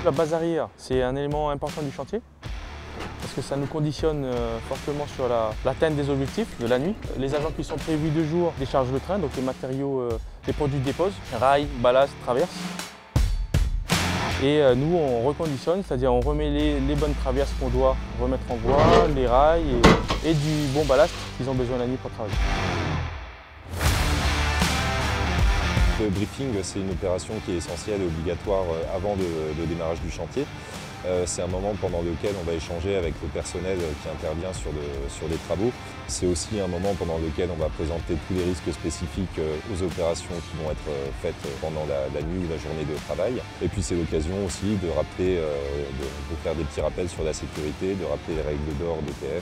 La base arrière, c'est un élément important du chantier parce que ça nous conditionne fortement sur l'atteinte des objectifs de la nuit. Les agents qui sont prévus de jour déchargent le train, donc les matériaux, les produits déposent, rails, ballast, traverses. Et nous, on reconditionne, c'est-à-dire on remet les bonnes traverses qu'on doit remettre en voie, les rails et du bon ballast qu'ils ont besoin la nuit pour travailler. Le briefing, c'est une opération qui est essentielle et obligatoire avant le démarrage du chantier. C'est un moment pendant lequel on va échanger avec le personnel qui intervient sur les travaux. C'est aussi un moment pendant lequel on va présenter tous les risques spécifiques aux opérations qui vont être faites pendant la nuit ou la journée de travail. Et puis c'est l'occasion aussi de rappeler, de faire des petits rappels sur la sécurité, de rappeler les règles d'or d'ETF.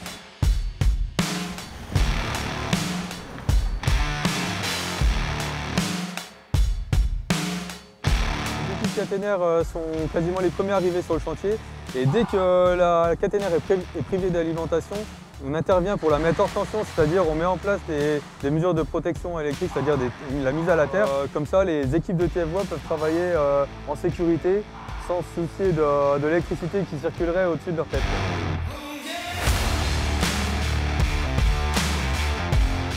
Les caténaires sont quasiment les premiers arrivés sur le chantier et dès que la caténaire est privée d'alimentation, on intervient pour la mettre hors tension, c'est-à-dire on met en place des mesures de protection électrique, c'est-à-dire la mise à la terre. Comme ça, les équipes de TF Voies peuvent travailler en sécurité sans se soucier de l'électricité qui circulerait au-dessus de leur tête.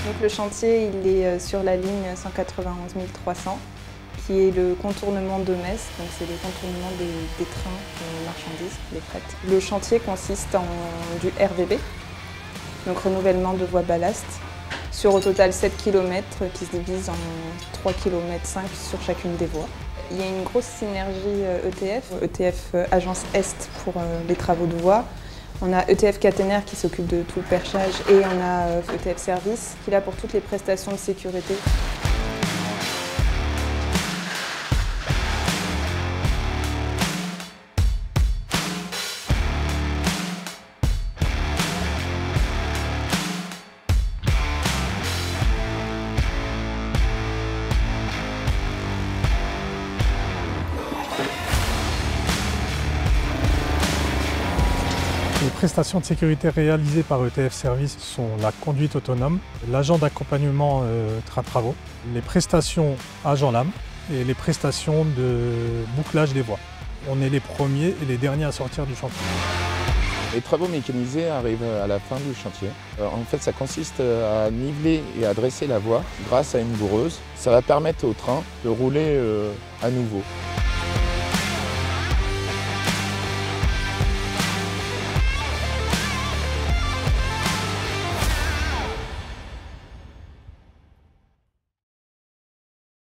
Donc le chantier il est sur la ligne 191 300. Qui est le contournement de Metz, donc c'est le contournement des trains de marchandises, des fret. Le chantier consiste en du RVB, donc renouvellement de voies ballast, sur au total 7 km qui se divisent en 3,5 km sur chacune des voies. Il y a une grosse synergie ETF Agence Est pour les travaux de voies. On a ETF Caténaire qui s'occupe de tout le perchage et on a ETF Service qui est là pour toutes les prestations de sécurité. Les prestations de sécurité réalisées par ETF Service sont la conduite autonome, l'agent d'accompagnement train-travaux, les prestations agent lame et les prestations de bouclage des voies. On est les premiers et les derniers à sortir du chantier. Les travaux mécanisés arrivent à la fin du chantier. En fait, ça consiste à niveler et à dresser la voie grâce à une boureuse. Ça va permettre au train de rouler à nouveau.